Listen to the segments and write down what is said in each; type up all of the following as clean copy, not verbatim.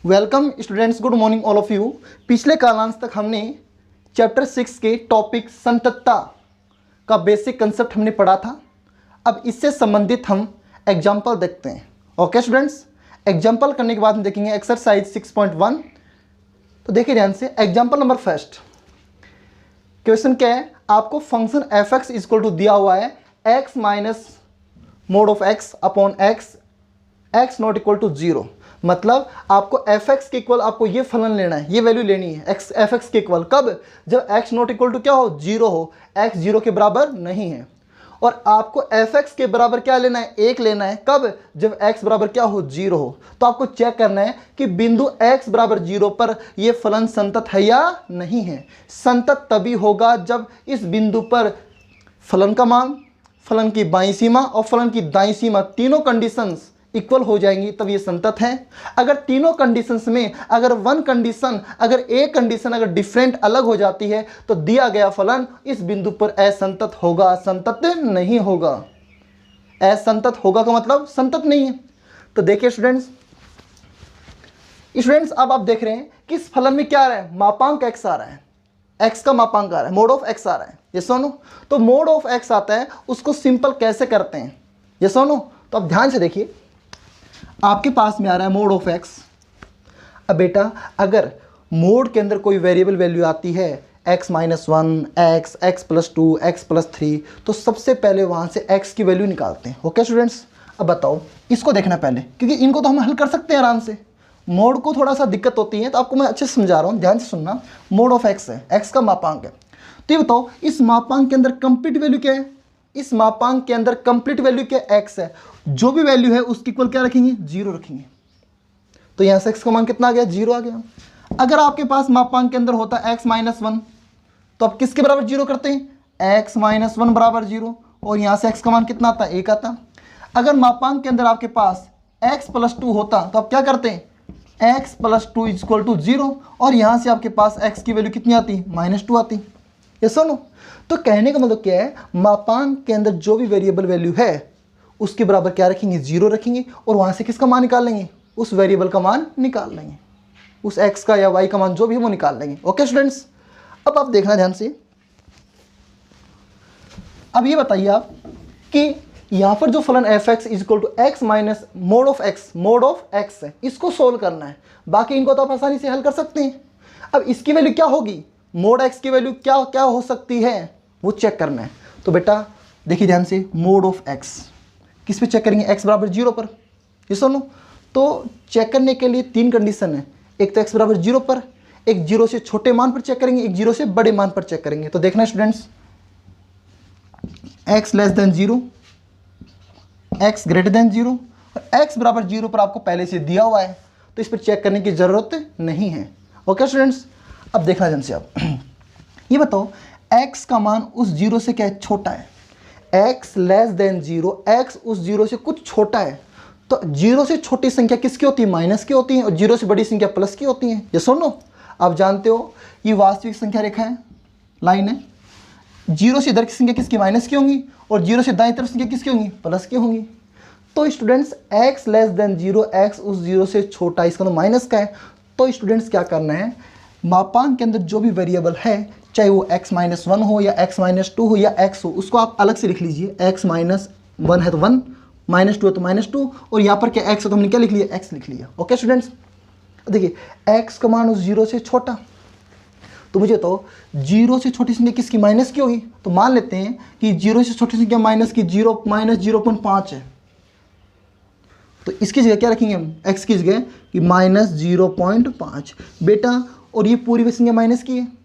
Welcome students, good morning all of you. पिछले कालांश तक हमने चैप्टर 6 के टॉपिक संततता का बेसिक कंसेप्ट हमने पढ़ा था। अब इससे संबंधित हम एग्जाम्पल देखते हैं। ओके स्टूडेंट्स, एग्जाम्पल करने के बाद हम देखेंगे एक्सरसाइज 6.1। तो देखिए ध्यान से, एग्जाम्पल नंबर फर्स्ट क्वेश्चन क्या है। आपको function f x equal to दिया हुआ है x minus mod of x upon x, x not equal to 0। मतलब आपको एफ एक्स के इक्वल आपको ये फलन लेना है, ये वैल्यू लेनी है एक्स एफ एक्स के इक्वल। कब? जब एक्स नॉट इक्वल टू क्या हो, 0 हो, एक्स 0 के बराबर नहीं है। और आपको एफ एक्स के बराबर क्या लेना है, 1 लेना है। कब? जब एक्स बराबर क्या हो, 0 हो। तो आपको चेक करना है कि बिंदु एक्स बराबर 0 पर यह फलन संतत है या नहीं है। संतत तभी होगा जब इस बिंदु पर फलन का मान, फलन की बाईं सीमा और फलन की दाईं सीमा तीनों कंडीशंस इक्वल हो जाएंगी, तब ये संतत है। अगर तीनों कंडीशंस में अगर एक कंडीशन अगर डिफरेंट अलग हो जाती है तो दिया गया फलन इस बिंदु पर असंतत होगा, संतत नहीं होगा। असंतत होगा का मतलब संतत नहीं है। तो देखिए स्टूडेंट्स, अब आप देख रहे हैं कि इस फलन में क्या आ रहा है, मापांक एक्स आ रहा है, एक्स का मापांक आ रहा है, मोड ऑफ एक्स आ रहा है। ये सुनो, तो मोड ऑफ एक्स आता है, उसको सिंपल कैसे करते हैं, ये सुनो। तो आप ध्यान से देखिए, आपके पास में आ रहा है मोड ऑफ एक्स। अब बेटा अगर मोड के अंदर कोई वेरिएबल वैल्यू आती है x minus 1, x plus 2, x plus 3, तो सबसे पहले वहाँ से x की वैल्यू निकालते हैं। ओके स्टूडेंट्स, अब बताओ इसको देखना पहले, क्योंकि इनको तो हम हल कर सकते हैं आराम से। मोड को थोड़ा सा दिक्कत होती है, तो आपको मैं अच्छे से समझा रहा हूँ, ध्यान से सुनना। मोड ऑफ x है, x का मापांक है। तो ये बताओ इस मापांक के अंदर कंप्लीट वैल्यू क्या है, इस मापांक के अंदर कंप्लीट वैल्यू क्या x है। जो भी वैल्यू है उसकी इक्वल क्या रखेंगे, 0 रखेंगे। तो यहाँ से x का मान कितना आ गया, 0 आ गया। अगर आपके पास मापांक के अंदर होता है x माइनस 1, तो आप किसके बराबर 0 करते हैं, x माइनस 1 बराबर 0, और यहाँ से x का मान कितना आता है, 1 आता। अगर मापांक के अंदर आपके पास x प्लस 2 होता तो आप क्या करते हैं, x प्लस 2 इक्वल टू 0, और यहाँ से आपके पास x की वैल्यू कितनी आती, -2 आती। ये सुनो, तो कहने का मतलब क्या है, मापांक के अंदर जो भी वेरिएबल वैल्यू है उसके बराबर क्या रखेंगे, 0 रखेंगे, और वहाँ से किसका मान निकाल लेंगे, उस वेरिएबल का मान निकाल लेंगे, उस x का या y का मान जो भी है वो निकाल लेंगे। ओके स्टूडेंट्स, अब आप देखना ध्यान से। अब ये बताइए आप कि यहाँ पर जो फलन f x equal to x minus mod of x है, इसको सोल्व करना है। बाकी इनको तो आप आसानी से हल कर सकते हैं। अब इसकी वैल्यू क्या होगी, मोड एक्स की वैल्यू क्या क्या हो सकती है वो चेक करना है। तो बेटा देखिए ध्यान से, मोड ऑफ एक्स किस पे चेक करेंगे, x बराबर 0 पर। ये सुनो, तो चेक करने के लिए 3 कंडीशन है। एक तो x बराबर 0 पर, एक 0 से छोटे मान पर चेक करेंगे, एक 0 से बड़े मान पर चेक करेंगे। तो देखना students, x less than 0, x greater than 0 और x बराबर 0 पर आपको पहले से दिया हुआ है, तो इस पर चेक करने की ज़रूरत नहीं है। ओके स्टूडेंट्स, अब देखना ध्यान से आप ये बताओ x का मान उस 0 से क्या है, छोटा है। x लेस देन 0, x उस 0 से कुछ छोटा है। तो 0 से छोटी संख्या किसकी होती है, माइनस की होती है, और 0 से बड़ी संख्या प्लस की होती है। ये सुनो, आप जानते हो ये वास्तविक संख्या रेखा है, लाइन है। 0 से इधर की संख्या किसकी, माइनस की होंगी, और 0 से दाईं तरफ संख्या किसकी होंगी, प्लस की होंगी। तो students x less than 0, x उस 0 से छोटा, इसका तो माइनस का है। तो स्टूडेंट्स क्या करना है, मापांक के अंदर जो भी वेरिएबल है, चाहे वो x माइनस 1 हो या x माइनस 2 हो या x हो, उसको आप अलग से लिख लीजिए। x माइनस 1 है तो 1, -2 है तो -2, और यहाँ पर क्या x है तो हमने क्या लिख लिया, x लिख लिया। ओके स्टूडेंट्स, देखिए x का मान उस 0 से छोटा, तो मुझे तो 0 से छोटी संख्या किसकी, माइनस की होगी। तो मान लेते हैं कि 0 से छोटी संख्या माइनस की 0.5 है, तो इसकी जगह क्या रखेंगे हम, x की जगह कि -0.5 बेटा, और ये पूरी संख्या माइनस की है।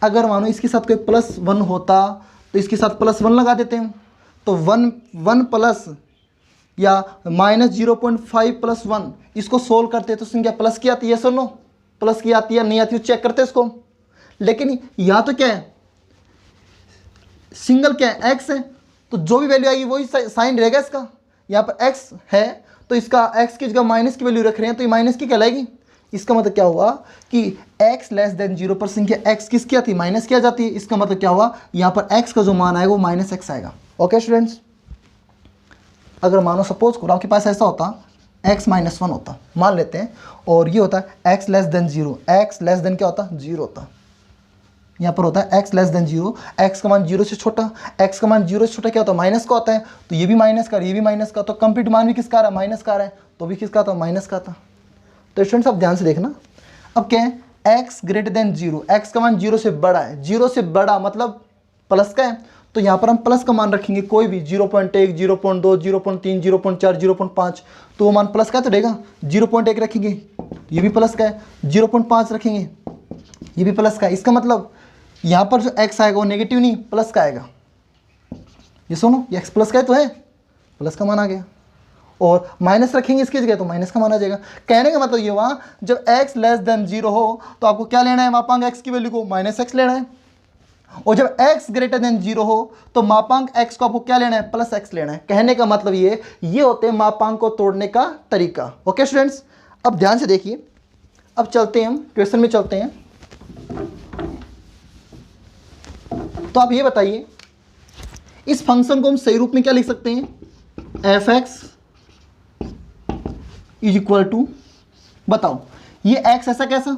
अगर मानो इसके साथ कोई +1 होता तो इसके साथ +1 लगा देते हैं, तो 1 प्लस या -0.5 प्लस 1, इसको सोल्व करते तो संख्या प्लस की आती है, सुनो प्लस की आती है नहीं आती है, चेक करते हैं इसको। लेकिन यहाँ तो क्या है, सिंगल क्या है, x है, तो जो भी वैल्यू आएगी वही साइन रहेगा इसका। यहाँ पर x है तो इसका x की जगह माइनस की वैल्यू रख रहे हैं, तो ये माइनस की कहलाएगी। इसका मतलब क्या हुआ कि x लेस देन 0 पर संख्या x किसकी आती है, माइनस की आ जाती है। इसका मतलब क्या हुआ, यहाँ पर x का जो मान आएगा वो -x आएगा। ओके स्टूडेंट्स, अगर मानो सपोज करो आपके पास ऐसा होता x माइनस 1 होता, मान लेते हैं, और ये होता है x less than 0, x less than क्या होता, 0 होता। यहाँ पर होता है x लेस देन 0, x का मान 0 से छोटा, x का मान 0 से छोटा क्या होता है, माइनस का होता है, तो ये भी माइनस का, ये भी माइनस का, तो कंप्लीट मान भी किसका आ रहा है, माइनस का आ रहा है, तो भी किसका था, माइनस का था। तो स्टूडेंट्स आप ध्यान से देखना, अब क्या है, x ग्रेटर देन 0, x का मान 0 से बड़ा है, 0 से बड़ा मतलब प्लस का है, तो यहाँ पर हम प्लस का मान रखेंगे, कोई भी 0.1, 0.2, 0.3, 0.4, 0.5, तो वो मान प्लस का तो रहेगा। 0.1 रखेंगे, ये भी प्लस का है, 0.5 रखेंगे, ये भी प्लस का है। इसका मतलब यहाँ पर जो x आएगा वो नेगेटिव नहीं, प्लस का आएगा। ये सुनो, ये x प्लस का है तो है, प्लस का मान आ गया, और माइनस रखेंगे इसकी जगह तो माइनस का मान आ जाएगा। कहने का मतलब ये हुआ, जब x लेस देन 0 हो तो आपको क्या लेना है, मापांक x की वैल्यू को माइनस x लेना है, और जब x ग्रेटर देन 0 हो तो मापांक x को आपको क्या लेना है, प्लस x लेना है। कहने का मतलब ये होते हैं मापांक को तोड़ने का तरीका। ओके स्टूडेंट्स, अब ध्यान से देखिए, अब चलते हैं हम क्वेश्चन में चलते हैं। तो आप ये बताइए, इस फंक्शन को हम सही रूप में क्या लिख सकते हैं, f(x) इज इक्वल टू, बताओ ये x ऐसा कैसा,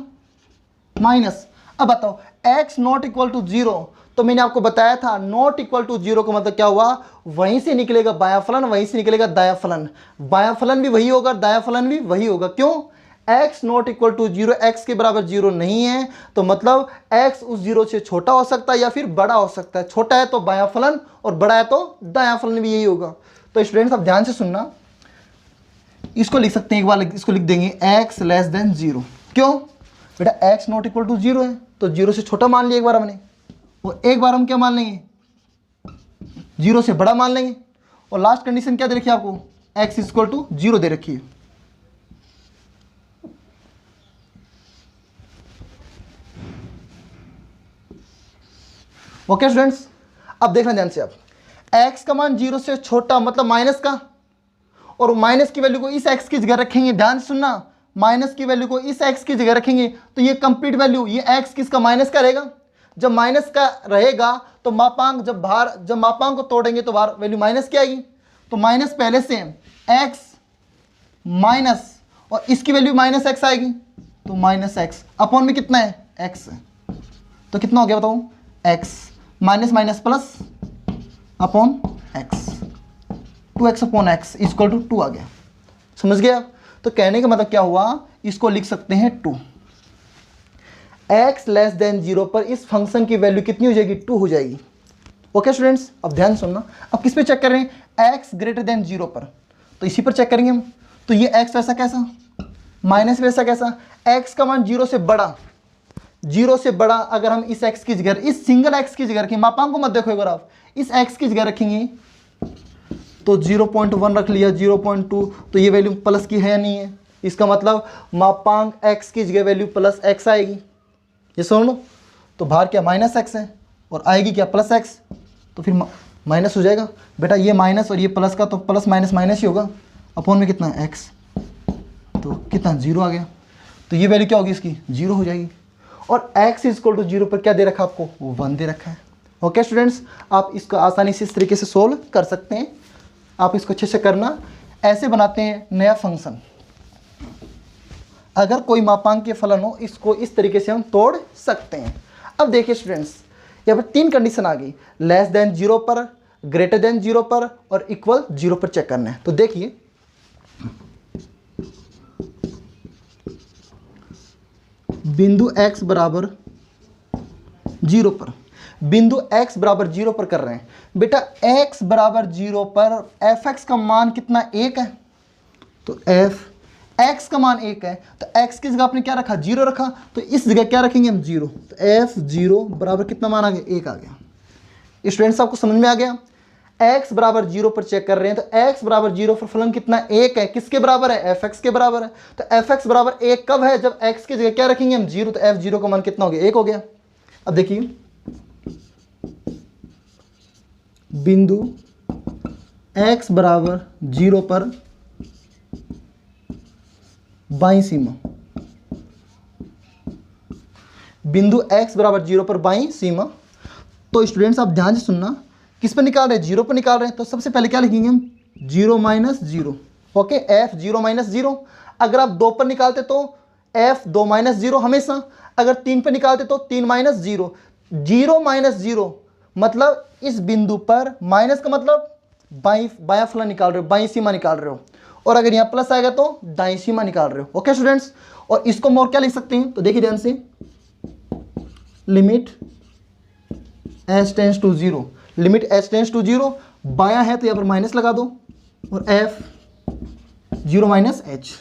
माइनस, अब बताओ x नॉट इक्वल टू 0, तो मैंने आपको बताया था नॉट इक्वल टू 0 का मतलब क्या हुआ, वहीं से निकलेगा बायां फलन, वहीं से निकलेगा दायां फलन, बायां फलन भी वही होगा, दायां फलन भी वही होगा। क्यों, x not equal to 0, x के बराबर 0 नहीं है, तो मतलब x उस 0 से छोटा हो सकता है या फिर बड़ा हो सकता है। छोटा है तो बायां फलन और बड़ा है तो दायां फलन भी यही होगा। तो स्टूडेंट्स आप ध्यान से सुनना, इसको लिख सकते हैं, एक बार इसको लिख देंगे x लेस देन 0। क्यों बेटा, x नॉट इक्वल टू 0 है, तो 0 से छोटा मान लिया एक बार हमने, और एक बार हम क्या मान लेंगे, 0 से बड़ा मान लेंगे, और लास्ट कंडीशन क्या दे रखी है आपको, x इक्वल टू 0 दे रखी है। ओके स्टूडेंट्स, अब देखना ध्यान से, आप x का मान 0 से छोटा मतलब माइनस का, और माइनस की वैल्यू को इस x की जगह रखेंगे, ध्यान से सुनना, माइनस की वैल्यू को इस x की जगह रखेंगे तो ये कंप्लीट वैल्यू, ये x किसका, माइनस का रहेगा। जब माइनस का रहेगा तो मापांक जब मापांक को तोड़ेंगे तो बाहर वैल्यू माइनस की आएगी, तो माइनस पहले से x माइनस, और इसकी वैल्यू माइनस x आएगी, तो माइनस x अपॉन में कितना है, x है, तो कितना हो गया बताओ, x minus minus plus upon x, 2x upon x equal to 2 आ गया। समझ गया। तो कहने का मतलब क्या हुआ, इसको लिख सकते हैं 2। x लेस देन 0 पर इस फंक्शन की वैल्यू कितनी हो जाएगी, 2 हो जाएगी। ओके स्टूडेंट्स, अब ध्यान सुनना, अब किस पे चेक कर रहे हैं, x ग्रेटर देन 0 पर, तो इसी पर चेक करेंगे हम। तो ये x वैसा कैसा, माइनस वैसा कैसा, x का मान 0 से बड़ा, 0 से बड़ा अगर हम इस x की जगह, इस सिंगल x की जगह रखेंगे, मापांक को मत देखो एक बार आप, इस x की जगह रखेंगे तो 0.1 रख लिया, 0.2, तो ये वैल्यू प्लस की है या नहीं है, इसका मतलब मापांक x की जगह वैल्यू प्लस x आएगी। ये सुन लो, तो बाहर क्या माइनस x है और आएगी क्या प्लस x, तो फिर माइनस हो जाएगा बेटा, ये माइनस और ये प्लस का, तो प्लस माइनस माइनस ही होगा, अपॉन में कितना है x, तो कितना 0 आ गया, तो ये वैल्यू क्या होगी इसकी, 0 हो जाएगी। और x इक्वल टू 0 पर क्या दे रखा आपको, 1 दे रखा है। ओके स्टूडेंट्स, आप इसको आसानी से इस तरीके से सोल्व कर सकते हैं। आप इसको अच्छे से करना, ऐसे बनाते हैं नया फंक्शन। अगर कोई मापांक के फलन हो, इसको इस तरीके से हम तोड़ सकते हैं। अब देखिए स्टूडेंट्स, यहाँ पर 3 कंडीशन आ गई, लेस देन 0 पर, ग्रेटर देन 0 पर और इक्वल 0 पर चेक करना है। तो देखिए, बिंदु x बराबर 0 पर, बिंदु x बराबर 0 पर कर रहे हैं बेटा, x बराबर 0 पर f(x) का मान कितना, 1 है, तो f(x) का मान 1 है, तो x की जगह आपने क्या रखा, 0 रखा, तो इस जगह क्या रखेंगे हम, 0, तो f(0) बराबर कितना मान आ गया, 1 आ गया। स्टूडेंट्स आपको समझ में आ गया, x बराबर 0 पर चेक कर रहे हैं, तो x बराबर 0 पर फलन कितना, 1 है, किसके बराबर है, f(x) के बराबर है, तो f(x) बराबर 1 कब है, जब x की जगह क्या रखेंगे हम, 0, तो f(0) का मान कितना हो गया, 1 हो गया। अब देखिए, बिंदु x बराबर 0 पर बाईं सीमा, बिंदु x बराबर 0 पर बाईं सीमा। तो स्टूडेंट्स आप ध्यान से सुनना, किस पर निकाल रहे हैं, 0 पर निकाल रहे हैं, तो सबसे पहले क्या लिखेंगे हम, 0 माइनस 0। Okay, F 0 minus 0। अगर आप 2 पर निकालते तो एफ 2 माइनस 0 हमेशा, अगर 3 पर निकालते तो 3 माइनस 0। 0 माइनस 0 मतलब इस बिंदु पर, माइनस का मतलब बायां फलन निकाल रहे हो, बाईं सीमा निकाल रहे हो, और अगर यहाँ प्लस आएगा तो दाईं सीमा निकाल रहे हो। ओके स्टूडेंट्स, और इसको हम और क्या लिख सकते हैं, तो देखिए ध्यान से, limit h tends to 0, limit h tends to 0, बायां है तो यहाँ पर माइनस लगा दो, और एफ 0 माइनस एच।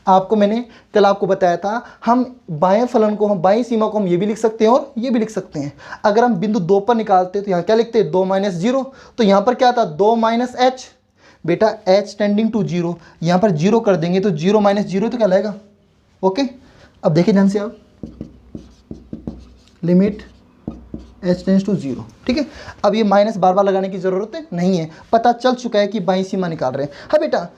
आपको मैंने कल आपको बताया था, हम बाएं फलन को, हम बाईं सीमा को हम ये भी लिख सकते हैं और ये भी लिख सकते हैं। अगर हम बिंदु 2 पर निकालते तो यहाँ क्या लिखते हैं, 2 माइनस 0, तो यहाँ पर क्या था, 2 माइनस एच। बेटा एच टेंडिंग टू 0, यहाँ पर 0 कर देंगे तो 0 माइनस 0 तो क्या लगेगा। ओके, अब देखिए ध्यान से आप, लिमिट एच टेंस टू 0, ठीक है। अब ये माइनस बार बार लगाने की ज़रूरत नहीं है, पता चल चुका है कि बाईं सीमा निकाल रहे हैं। हाँ बेटा,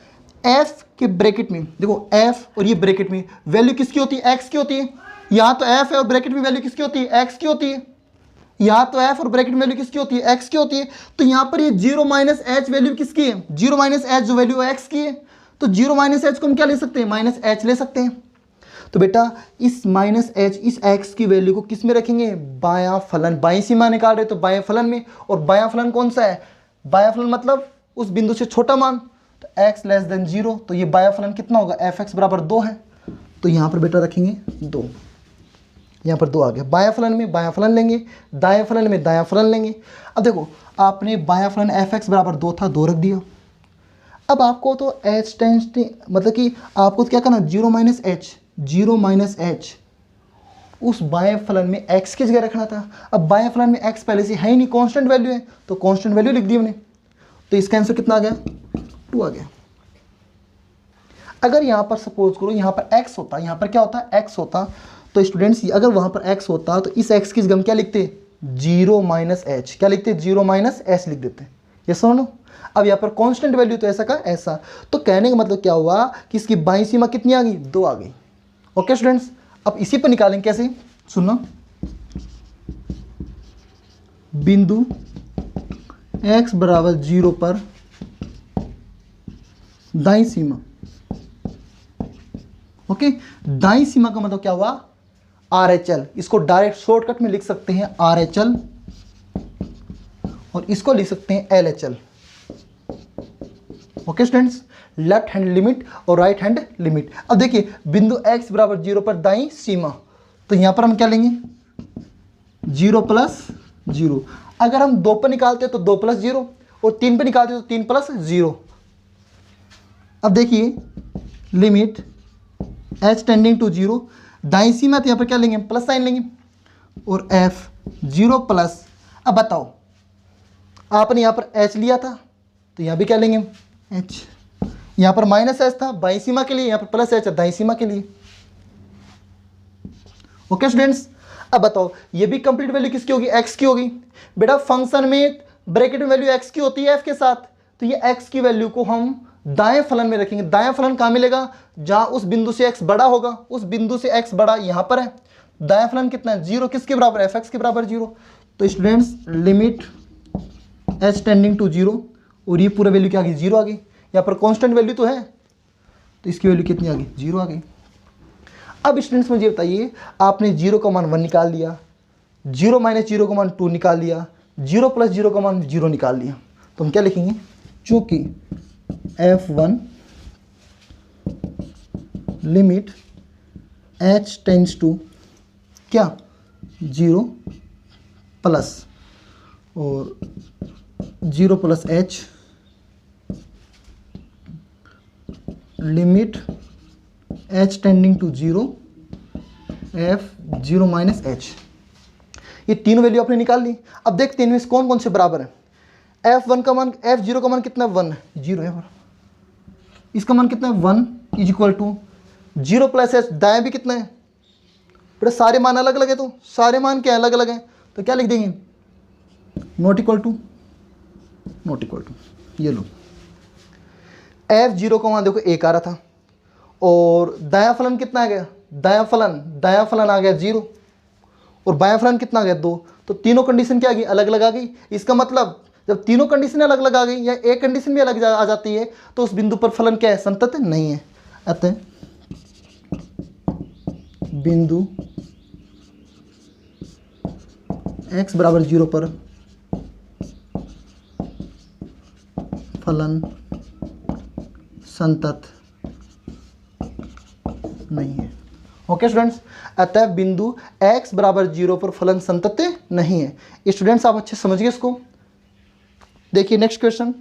एफ के ब्रैकेट में देखो, एफ और ये ब्रैकेट में वैल्यू किसकी होती है, एक्स की होती है। यहाँ तो एफ है और ब्रैकेट में वैल्यू किसकी होती है, एक्स की होती है। यहाँ तो एफ और ब्रैकेट में वैल्यू किसकी होती है, एक्स की होती है। तो यहाँ पर ये 0 माइनस एच वैल्यू किसकी है, 0 माइनस एच जो वैल्यू एक्स की है, तो 0 माइनस एच को हम क्या ले सकते हैं, माइनस एच ले सकते हैं। तो बेटा इस माइनस एच, इस एक्स की वैल्यू को किस में रखेंगे, बायां फलन, बाईं सीमा निकाल रहे तो बायां फलन में, और बायां फलन कौन सा है, बायां फलन मतलब उस बिंदु से छोटा मान, तो x लेस देन 0, तो ये बायां फलन कितना होगा, एफ एक्स बराबर 2 है, तो यहाँ पर बेटा रखेंगे 2, यहाँ पर 2 आ गया। बायां फलन में बायां फलन लेंगे, दाएं फलन में दायां फलन लेंगे। अब देखो, आपने बायां फलन एफ एक्स बराबर 2 था, 2 रख दिया। अब आपको तो एच टेंस, मतलब कि आपको तो क्या करना, 0 माइनस एच, 0 माइनस एच उस बाएं फलन में x की जगह रखना था। अब बाएं फलन में x पहले से है ही नहीं, कांस्टेंट वैल्यू है, तो कांस्टेंट वैल्यू लिख दी हमने, तो इसका आंसर कितना आ गया, 2 आ गया। अगर यहाँ पर सपोज करो यहाँ पर x होता, यहाँ पर क्या होता, x होता, तो स्टूडेंट्स अगर वहाँ पर x होता तो इस x की जगह हम क्या लिखते, 0 माइनस एच, क्या लिखते, 0 माइनस एच लिख देते। ये सुनो, अब यहाँ पर कांस्टेंट वैल्यू तो ऐसा का ऐसा, तो कहने का मतलब क्या हुआ कि इसकी बाईं सीमा कितनी आ गई, 2 आ गई। ओके स्टूडेंट्स, अब इसी पर निकालेंगे कैसे, सुनना, बिंदु x बराबर 0 पर दाईं सीमा। ओके, दाईं सीमा का मतलब क्या हुआ, RHL, इसको डायरेक्ट शॉर्टकट में लिख सकते हैं RHL, और इसको लिख सकते हैं LHL। Okay students, left hand limit और राइट हैंड लिमिट। अब देखिए बिंदु x बराबर 0 पर दाईं सीमा, तो यहां पर हम क्या लेंगे, 0 प्लस 0। अगर हम 2 पर निकालते तो 2 प्लस 0, और 3 पर निकालते तो 3 प्लस 0। अब देखिए लिमिट h टेंडिंग टू 0, दाईं सीमा, तो यहाँ पर क्या लेंगे, प्लस साइन लेंगे, और f 0 प्लस। अब बताओ, आपने यहाँ पर h लिया था तो यहाँ भी क्या लेंगे, h। यहाँ पर माइनस एच था बाईं सीमा के लिए, यहाँ पर प्लस एच है दाईं सीमा के लिए। ओके स्टूडेंट्स, अब बताओ ये भी कंप्लीट वैल्यू किसकी होगी, एक्स की होगी। बेटा फंक्शन में ब्रैकेट में वैल्यू एक्स की होती है एफ के साथ, तो ये एक्स की वैल्यू को हम दाएं फलन में रखेंगे। दाएं फलन कहाँ मिलेगा, जहां उस बिंदु से एक्स बड़ा होगा, उस बिंदु से एक्स बड़ा यहाँ पर है। दाएं फलन कितना है, 0, किसके बराबर, एफ एक्स के बराबर 0। तो students limit h tending to 0, और ये पूरा वैल्यू क्या आ गई, 0 आ गई। यहाँ पर कांस्टेंट वैल्यू तो है, तो इसकी वैल्यू कितनी आ गई, 0 आ गई। अब स्टूडेंट्स मुझे बताइए, आपने 0 का मान 1 निकाल लिया, 0 माइनस 0 का मान 2 निकाल लिया, 0 प्लस 0 का मान 0 निकाल लिया, तो हम क्या लिखेंगे, चूँकि f1 limit h tends to क्या, 0 प्लस और 0 plus h limit h tending to 0 f 0 minus h। ये तीन वैल्यू आपने निकाल ली। अब देखते हैं इनमें से कौन कौन से बराबर है। f1 का मान, f0 का मान कितना है, 1 है, 0 है। इसका मान कितना है, 1 is equal to 0 plus h, दाएं भी कितना है, बेटा सारे मान अलग अलग है, तो सारे मान क्या अलग अलग हैं, तो क्या लिख देंगे, not equal to, not equal to. ये लो, f0 का मान देखो 1 आ रहा था, और दायां फलन कितना आ गया, दायां फलन आ गया 0, और बायां फलन कितना आ गया 2। तो तीनों कंडीशन क्या आ गई, अलग अलग आ गई। इसका मतलब जब तीनों कंडीशन अलग अलग आ गई या एक कंडीशन भी अलग आ जाती है तो उस बिंदु पर फलन क्या है, संतत नहीं है। अतः बिंदु x बराबर 0 पर फलन संतत नहीं है। ओके स्टूडेंट्स, अतः बिंदु x बराबर 0 पर फलन संतत नहीं है। स्टूडेंट्स आप अच्छे समझिए इसको। देखिए नेक्स्ट क्वेश्चन,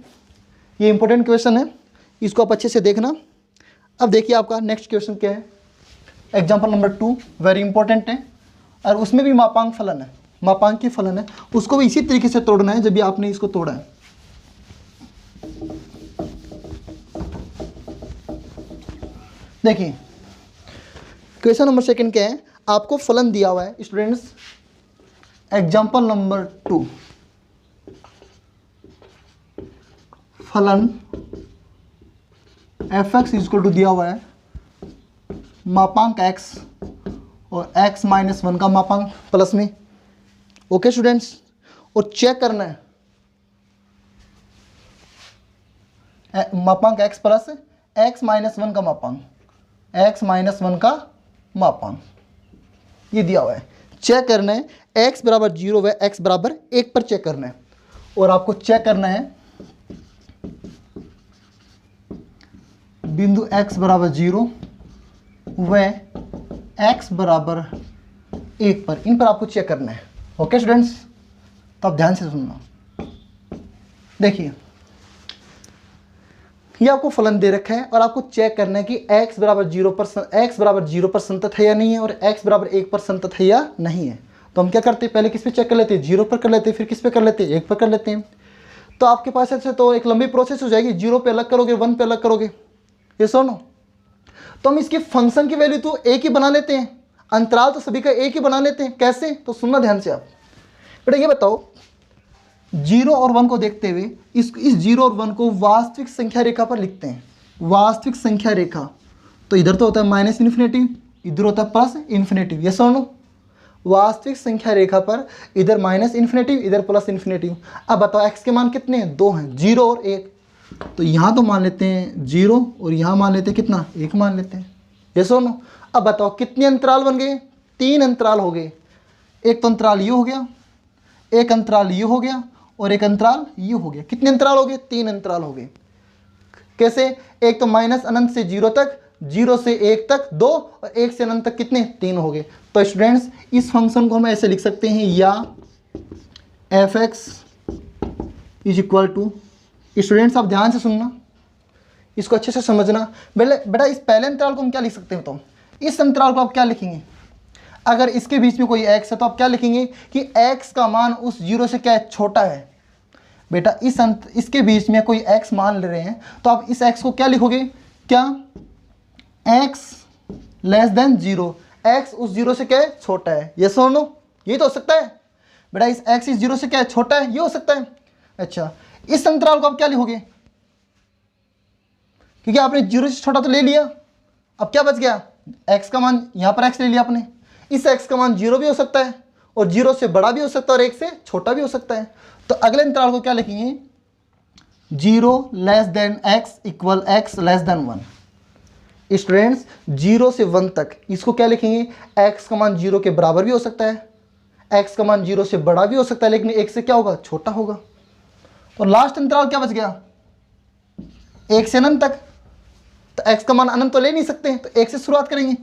ये इंपॉर्टेंट क्वेश्चन है, इसको आप अच्छे से देखना। अब देखिए आपका नेक्स्ट क्वेश्चन क्या है, एग्जाम्पल नंबर 2 वेरी इंपॉर्टेंट है और उसमें भी मापांक फलन है, मापांकीय फलन है, उसको भी इसी तरीके से तोड़ना है जब भी आपने इसको तोड़ा है। देखिए क्वेश्चन नंबर 2 क्या है, आपको फलन दिया हुआ है स्टूडेंट्स, एग्जाम्पल नंबर 2 फलन fx इक्वल टू दिया हुआ है मापांक x और x माइनस 1 का मापांक प्लस में। ओके स्टूडेंट्स, और चेक करना है मापांक x प्लस x माइनस 1 का मापांक, x माइनस 1 का मापांक ये दिया हुआ है। चेक करना है x बराबर 0 व x बराबर 1 पर चेक करना है। और आपको चेक करना है बिंदु x बराबर 0 व x बराबर 1 पर, इन पर आपको चेक करना है। ओके स्टूडेंट्स, तो आप ध्यान से सुनना। देखिए ये आपको फलन दे रखा है और आपको चेक करना है कि x बराबर 0 पर संतत है या नहीं है और x बराबर 1 पर संतत है या नहीं है। तो हम क्या करते हैं, पहले किस पे चेक कर लेते हैं, 0 पर कर लेते हैं, फिर किस पे कर लेते हैं, 1 पर कर लेते हैं। तो आपके पास ऐसे तो एक लंबी प्रोसेस हो जाएगी, 0 पे अलग करोगे, 1 पे अलग करोगे, ये सुनो। तो हम इसकी फंक्शन की वैल्यू तो एक ही बना लेते हैं, अंतराल तो सभी का एक ही बना लेते हैं। कैसे, तो सुनना ध्यान से आप। बेटा ये बताओ, 0 और 1 को देखते हुए इस 0 और 1 को वास्तविक संख्या रेखा पर लिखते हैं। वास्तविक संख्या रेखा तो इधर तो होता है माइनस इन्फिनेटिव, इधर होता है प्लस इन्फिनेटिव, ये सुनो। वास्तविक संख्या रेखा पर इधर माइनस इन्फिनेटिव, इधर प्लस इन्फिनेटिव। अब बताओ x के मान कितने हैं, 2 हैं, 0 और 1। तो यहाँ तो मान लेते हैं 0 और यहाँ मान लेते हैं कितना, 1 मान लेते हैं, ये सुनो। अब बताओ कितने अंतराल बन गए, 3 अंतराल हो गए। एक तो अंतराल ये हो गया, एक अंतराल ये हो गया और एक अंतराल ये हो गया। कितने अंतराल हो गए, 3 अंतराल हो गए। कैसे, एक तो माइनस अनंत से 0 तक, 0 से 1 तक 2 और 1 से अनंत तक कितने, 3 हो गए। तो स्टूडेंट्स इस फंक्शन को हम ऐसे लिख सकते हैं, या f(x) is equal to, students आप ध्यान से सुनना, इसको अच्छे से समझना। बेटा इस पहले अंतराल को हम क्या लिख सकते हैं, तो इस अंतराल को आप क्या लिखेंगे, अगर इसके बीच में कोई x है तो आप क्या लिखेंगे कि x का मान उस 0 से क्या है, छोटा है। बेटा इसके बीच में कोई x मान ले रहे हैं तो आप इस x को क्या लिखोगे, क्या, x लेस देन 0, x उस 0 से क्या है, छोटा है। ये सुनो, ये तो हो सकता है बेटा, इस x इस 0 से क्या है, छोटा है, ये हो सकता है। अच्छा, इस अंतराल को आप क्या लिखोगे, क्योंकि आपने 0 से छोटा तो ले लिया, अब क्या बच गया, x का मान, यहाँ पर x ले लिया आपने, इस x का मान 0 भी हो सकता है और 0 से बड़ा भी हो सकता है और 1 से छोटा भी हो सकता है। तो अगले अंतराल को क्या लिखेंगे, 0 less than x equal x less than 1। Students 0 से 1 तक इसको क्या लिखेंगे, x का मान 0 के बराबर भी हो सकता है, x का मान 0 से बड़ा भी हो सकता है, लेकिन 1 से क्या होगा, छोटा होगा। और लास्ट अंतराल क्या बच गया, 1 से अनंत तक। तो x का मान अनंत तो ले नहीं सकते, तो 1 से शुरुआत करेंगे।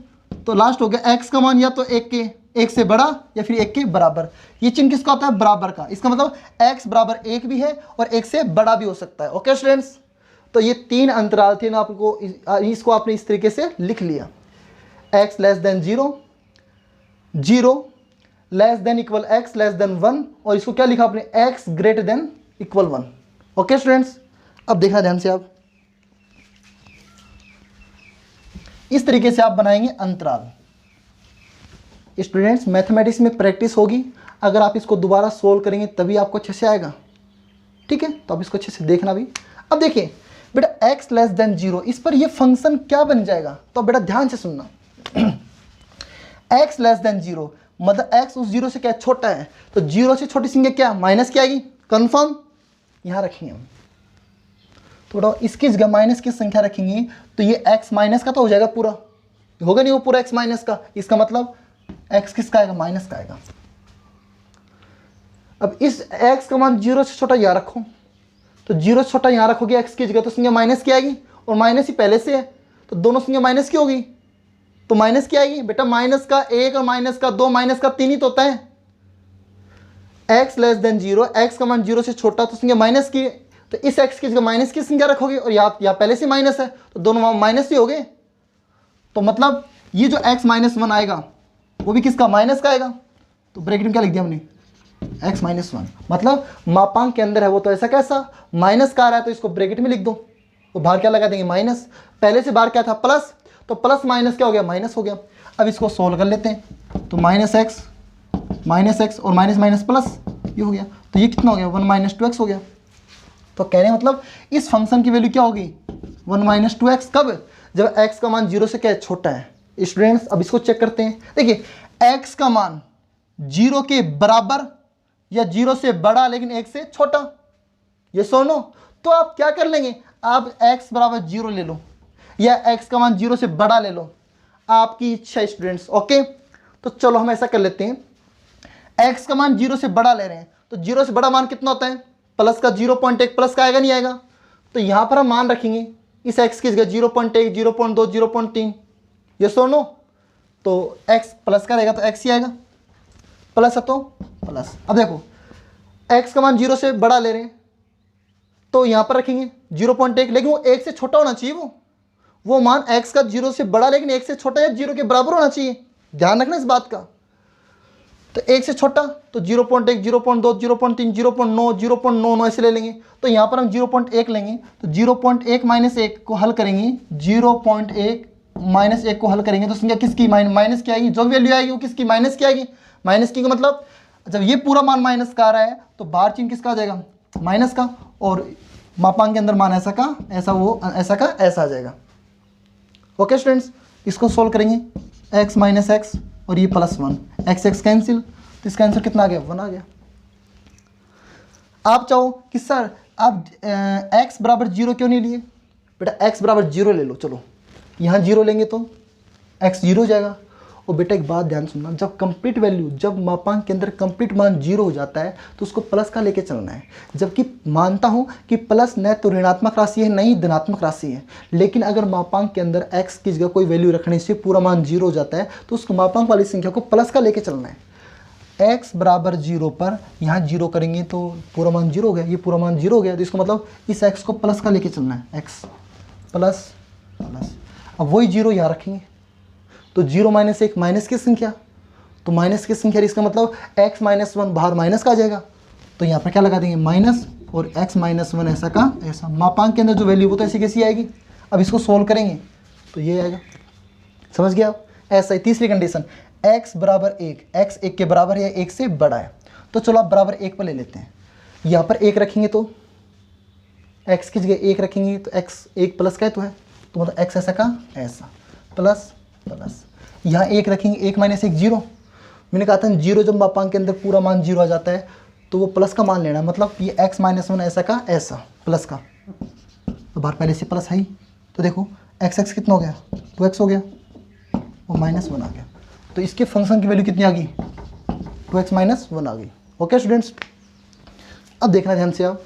तो लास्ट हो गया x का मान या तो 1 से बड़ा या फिर 1 के बराबर। ये चिन्ह किसका होता है, बराबर का। इसका मतलब x बराबर 1 भी है और 1 से बड़ा भी हो सकता है। ओके स्टूडेंट्स, तो ये 3 अंतराल थे ना, आपको इसको आपने इस तरीके से लिख लिया, x less than 0, 0 less than equal x less than 1, और इसको क्या लिखा आपने, x greater than equal 1। Okay students, अब देखना ध्यान से आप, इस तरीके से आप बनाएंगे अंतराल। स्टूडेंट्स मैथमेटिक्स में प्रैक्टिस होगी, अगर आप इसको दोबारा सोल्व करेंगे तभी आपको अच्छे से आएगा, ठीक है। तो आप इसको अच्छे से देखना भी। अब देखिए बेटा x लेस देन 0, इस पर ये फंक्शन क्या बन जाएगा, तो बेटा ध्यान से सुनना। x लेस देन 0 मतलब x उस 0 से क्या छोटा है, तो 0 से छोटी संख्या क्या, माइनस क्या आएगी, कन्फर्म। यहाँ रखेंगे हम। तो बताओ इसकी जगह माइनस की संख्या रखेंगे तो ये x माइनस का तो हो जाएगा पूरा, होगा नहीं वो पूरा x माइनस का, इसका मतलब x किसका आएगा, माइनस का आएगा। अब इस x का मान 0 से छोटा यहाँ रखो, तो 0 से छोटा यहाँ रखोगे x की जगह तो संख्या माइनस की आएगी, और माइनस ही पहले से है तो दोनों संख्या माइनस की होगी, तो माइनस की आएगी। बेटा माइनस का 1 और माइनस का 2 माइनस का 3 ही तो होता है। x लेस देन 0, x का मान 0 से छोटा तो संख्या माइनस की, तो इस x की जगह माइनस की संख्या रखोगे, और यहाँ पहले से माइनस है तो दोनों माइनस ही हो गए। तो मतलब ये जो x माइनस 1 आएगा वो भी किसका, माइनस का आएगा। तो ब्रैकेट में क्या लिख दिया हमने, x माइनस 1, मतलब मापांक के अंदर है वो तो ऐसा कैसा माइनस का आ रहा है, तो इसको ब्रैकेट में लिख दो। तो बाहर क्या लगा देंगे, माइनस, पहले से बाहर क्या था, प्लस, तो प्लस माइनस क्या हो गया, माइनस हो गया। अब इसको सोल्व कर लेते हैं, तो माइनस एक्स और माइनस माइनस प्लस, ये हो गया। तो ये कितना हो गया, 1 माइनस 2x हो गया। तो कहने मतलब इस फंक्शन की वैल्यू क्या होगी, 1 माइनस 2x, कब, जब x का मान 0 से क्या छोटा है। स्टूडेंट्स अब इसको चेक करते हैं, देखिए x का मान 0 के बराबर या 0 से बड़ा लेकिन 1 से छोटा, ये सुनो, तो आप क्या कर लेंगे, आप x बराबर 0 ले लो या x का मान 0 से बड़ा ले लो, आपकी इच्छा स्टूडेंट्स। ओके, तो चलो हम ऐसा कर लेते हैं, x का मान 0 से बड़ा ले रहे हैं, तो 0 से बड़ा मान कितना होता है, प्लस का 0.1 प्लस का आएगा नहीं आएगा। तो यहाँ पर हम मान रखेंगे इस x की जगह 0.1, 0.2, 0.3, ये सुनो, तो x प्लस का रहेगा तो x ही आएगा, प्लस है तो प्लस। अब देखो x का मान 0 से बड़ा ले रहे हैं तो यहाँ पर रखेंगे 0.1, लेकिन वो 1 से छोटा होना चाहिए, वो मान x का 0 से बड़ा लेकिन 1 से छोटा या 0 के बराबर होना चाहिए, ध्यान रखना इस बात का। तो 1 से छोटा तो 0.1, 0.2, 0.3, 0.9, 0.99 ऐसे ले लेंगे। तो यहाँ पर हम 0.1 लेंगे, तो 0.1 माइनस 1 को हल करेंगे, 0.1 माइनस 1 को हल करेंगे तो संख्या किसकी, माइनस की आएगी, जो वैल्यू आएगी वो किसकी, माइनस की आएगी। माइनस की का मतलब जब ये पूरा मान माइनस का आ रहा है तो बाहर चिन्ह किसका आ जाएगा, माइनस का, और मापांक के अंदर मान ऐसा का ऐसा, वो ऐसा का ऐसा आ जाएगा। ओके स्टूडेंट्स, इसको सोल्व करेंगे, x माइनस एक्स और ये +1, x कैंसिल, तो इसका आंसर कितना आ गया, 1 आ गया। आप चाहो कि सर आप x बराबर 0 क्यों नहीं लिए, बेटा x बराबर 0 ले लो, चलो यहाँ 0 लेंगे तो x 0 हो जाएगा। और बेटा एक बात ध्यान सुनना, जब कंप्लीट वैल्यू, जब मापांक के अंदर कंप्लीट मान 0 हो जाता है तो उसको प्लस का लेके चलना है। जबकि मानता हूँ कि प्लस न तो ऋणात्मक राशि है, न ही धनात्मक राशि है, लेकिन अगर मापांक के अंदर x की जगह कोई वैल्यू रखने से पूरा मान 0 हो जाता है तो उसको मापांक वाली संख्या को प्लस का लेके चलना है। x बराबर 0 पर यहाँ 0 करेंगे तो पूरा मान 0 हो गया, ये पूरा मान 0 हो गया, तो इसको मतलब इस x को प्लस का लेके चलना है, x प्लस प्लस। अब वही 0 यहाँ रखेंगे, तो 0 माइनस 1 माइनस की संख्या, तो माइनस की संख्या, इसका मतलब x माइनस 1 बाहर माइनस का आ जाएगा, तो यहाँ पर क्या लगा देंगे, माइनस, और x माइनस 1 ऐसा का ऐसा। मापांक के अंदर जो वैल्यू वो तो ऐसी कैसी आएगी। अब इसको सोल्व करेंगे तो ये आएगा, समझ गया आप। ऐसा ही तीसरी कंडीशन, x बराबर 1, x 1 के बराबर है, 1 से बड़ा है, तो चलो आप बराबर 1 पर ले लेते हैं। यहाँ पर 1 रखेंगे तो x की जगह 1 रखेंगे तो x 1 प्लस का तो है, तो मतलब x ऐसा का ऐसा, प्लस प्लस। यहाँ 1 रखेंगे, 1 माइनस 1 0, मैंने कहा था 0 जब मापांक के अंदर पूरा मान 0 आ जाता है तो वो प्लस का मान लेना, मतलब ये x माइनस 1 ऐसा का ऐसा, प्लस का, तो बाहर पहले से प्लस है ही, तो देखो x कितना हो गया, 2x हो गया, और -1 आ गया, तो इसके फंक्शन की वैल्यू कितनी आ गई, 2x माइनस 1 आ गई। ओके स्टूडेंट्स, अब देखना ध्यान से आप,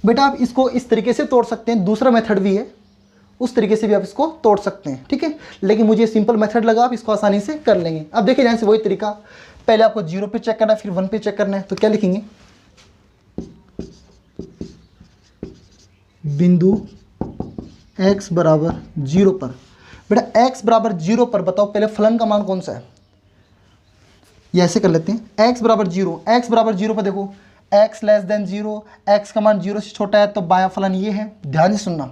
बेटा आप इसको इस तरीके से तोड़ सकते हैं, दूसरा मेथड भी है, उस तरीके से भी आप इसको तोड़ सकते हैं, ठीक है, लेकिन मुझे सिंपल मेथड लगा, आप इसको आसानी से कर लेंगे। अब देखिए ध्यान से, वही तरीका, पहले आपको 0 पे चेक करना है, फिर 1 पे चेक करना है, तो क्या लिखेंगे, बिंदु x बराबर 0 पर। बेटा x बराबर 0 पर बताओ पहले फलन का मान कौन सा है, ये ऐसे कर लेते हैं, x बराबर 0 पर देखो x लेस देन 0, x का मान 0 से छोटा है तो बायां फलन ये है, ध्यान से सुनना,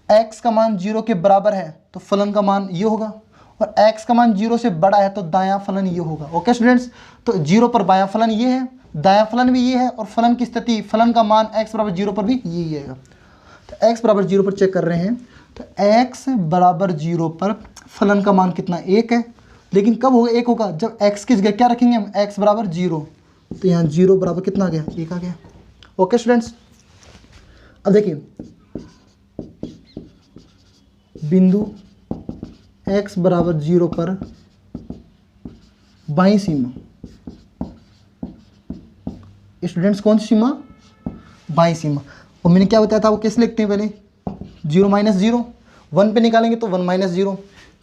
x का मान 0 के बराबर है तो फलन का मान ये होगा, और x का मान 0 से बड़ा है तो दायां फलन ये होगा। ओके स्टूडेंट्स, तो 0 पर बायां फलन ये है, दायां फलन भी ये है, और फलन की स्थिति, फलन का मान x बराबर 0 पर भी यही आएगा। तो x बराबर 0 पर चेक कर रहे हैं, तो x बराबर 0 पर फलन का मान कितना, 1 है, लेकिन कब होगा, 1 होगा जब x की जगह क्या रखेंगे हम, x बराबर 0, तो यहाँ 0 बराबर कितना आ गया, 1 आ गया। ओके स्टूडेंट्स, अब देखिए बिंदु x बराबर 0 पर बाईं सीमा, स्टूडेंट्स कौन सी सीमा, बाईं सीमा। और मैंने क्या बताया था, वो कैसे लिखते हैं पहले, 0 माइनस 0, 1 पे निकालेंगे तो 1 माइनस 0।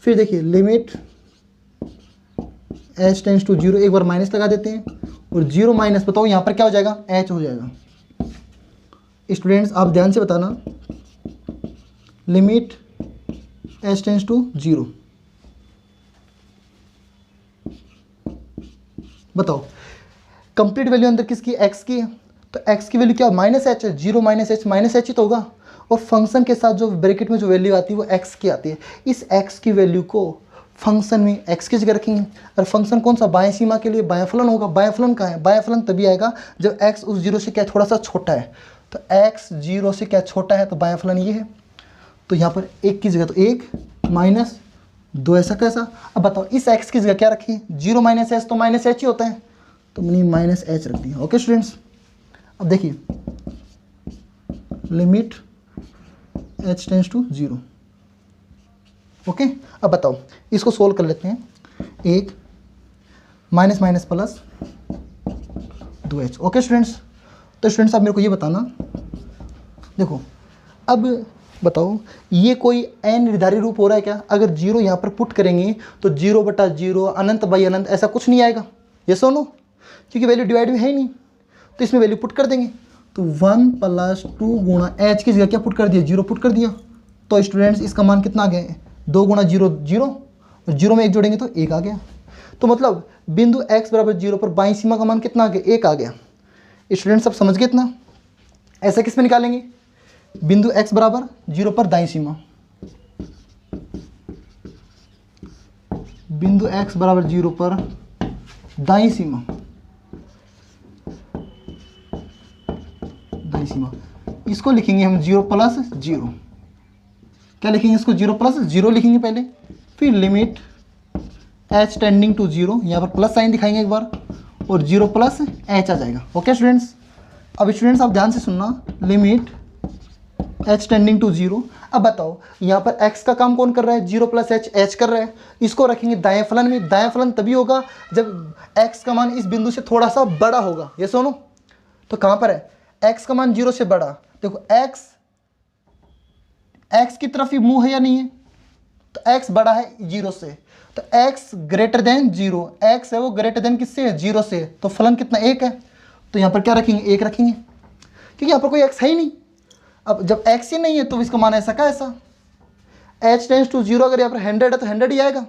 फिर देखिए लिमिट h टेंड्स टू 0, एक बार माइनस लगा देते हैं और 0 माइनस, बताओ यहाँ पर क्या हो जाएगा, h हो जाएगा। स्टूडेंट्स आप ध्यान से बताना, लिमिट h टेंड्स टू 0, बताओ कंप्लीट वैल्यू अंदर किसकी, x की है, तो x की वैल्यू क्या माइनस एच है, 0 माइनस एच ही तो होगा। और फंक्शन के साथ जो ब्रैकेट में जो वैल्यू आती है वो x की आती है। इस x की वैल्यू को फंक्शन में x की जगह रखेंगे। और फंक्शन कौन सा, बाएं सीमा के लिए बाएं फलन होगा। बाएं फलन कहाँ है, बाएं फलन तभी आएगा जब x उस 0 से क्या थोड़ा सा छोटा है। तो x 0 से क्या छोटा है, तो बाएं फलन ये है। तो यहाँ पर 1 की जगह तो 1 माइनस 2, ऐसा कैसा। अब बताओ इस x की जगह क्या रखी, 0 माइनस एच तो माइनस एच ही होता है, तो मैंने माइनस एच रख दिया। ओके स्टूडेंट्स, अब देखिए limit h tends to 0। Okay, अब बताओ इसको सोल्व कर लेते हैं। 1 minus minus plus 2h। Okay students, तो स्टूडेंट्स आप मेरे को ये बताना, देखो अब बताओ ये कोई अनिर्धारित रूप हो रहा है क्या। अगर 0 यहाँ पर पुट करेंगे तो 0/0 अनंत बाई अनंत ऐसा कुछ नहीं आएगा, ये सुनो, क्योंकि वैल्यू डिवाइड में है ही नहीं। तो इसमें वैल्यू पुट कर देंगे, तो 1 + 2 गुणा h की जगह क्या पुट कर दिया, 0 पुट कर दिया। तो स्टूडेंट्स इसका मान कितना आ गया, 2 गुणा 0 0, और 0 में 1 जोड़ेंगे तो 1 आ गया। तो मतलब बिंदु x बराबर 0 पर बाईं सीमा का मान कितना आ गया, 1 आ गया। स्टूडेंट्स सब समझ गए इतना। ऐसा किस में निकालेंगे, बिंदु x बराबर 0 पर दाईं सीमा, बिंदु x बराबर 0 पर दाईं सीमा, दाईं सीमा, इसको लिखेंगे हम 0 + 0। क्या लिखेंगे इसको, 0 + 0 लिखेंगे पहले। फिर लिमिट h टेंडिंग टू 0, यहाँ पर प्लस साइन दिखाएंगे एक बार, और 0 + h आ जाएगा। ओके स्टूडेंट्स, अब स्टूडेंट्स आप ध्यान से सुनना, लिमिट h टेंडिंग टू 0। अब बताओ यहाँ पर x का काम कौन कर रहा है, 0 + h, h कर रहा है। इसको रखेंगे दाएं फलन में। दाएं फलन तभी होगा जब x का मान इस बिंदु से थोड़ा सा बड़ा होगा, ये सुनो। तो कहाँ पर है, x का मान 0 से बड़ा, देखो x की तरफ ही मुंह है या नहीं है, तो x बड़ा है 0 से, तो x ग्रेटर देन 0, x है वो ग्रेटर देन किससे है, 0 से, तो फलन कितना, 1 है। तो यहाँ पर क्या रखेंगे, 1 रखेंगे, क्योंकि यहाँ पर कोई x है ही नहीं। अब जब x ही नहीं है तो इसका मान ऐसा का ऐसा, h टेंड्स टू 0, अगर यहाँ पर 100 है तो 100 ही आएगा।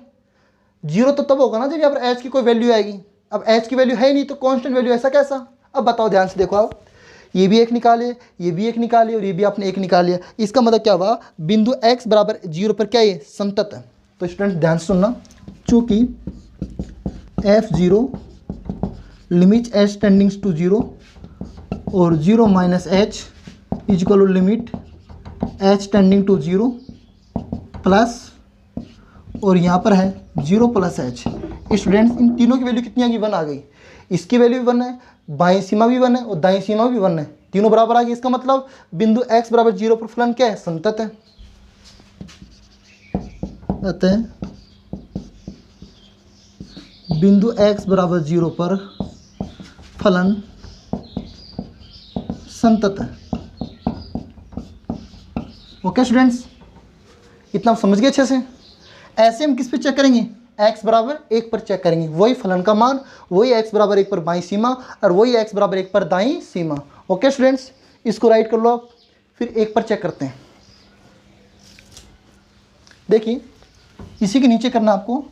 0 तो तब होगा ना जब यहाँ पर h की कोई वैल्यू आएगी। अब h की वैल्यू है ही नहीं तो कांस्टेंट वैल्यू ऐसा कैसा। अब बताओ ध्यान से देखो, आप ये भी 1 निकाले, ये भी 1 निकाले, और ये भी आपने 1 निकाल लिया। इसका मतलब क्या हुआ, बिंदु x बराबर 0 पर क्या है, संतत है। तो स्टूडेंट ध्यान से सुनना, चूँकि f0 लिमिट h टेंडिंग्स टू 0 और 0 minus h equal limit h tending to 0 plus, और यहाँ पर है 0 + h। स्टूडेंट्स इन तीनों की वैल्यू कितनी आ गई, 1 आ गई। इसकी वैल्यू भी 1 है, बाईं सीमा भी 1 है, और दाईं सीमा भी 1 है, तीनों बराबर आ गई। इसका मतलब बिंदु x बराबर 0 पर फलन क्या है, संतत है। अतः बिंदु x बराबर 0 पर फलन संतत है। ओके स्टूडेंट्स, इतना समझ गए अच्छे से। ऐसे हम किस पे चेक करेंगे, x बराबर 1 पर चेक करेंगे, वही फलन का मान, वही x बराबर 1 पर बाईं सीमा, और वही x बराबर 1 पर दाईं सीमा। ओके स्टूडेंट्स, इसको राइट कर लो आप, फिर 1 पर चेक करते हैं। देखिए इसी के नीचे करना आपको,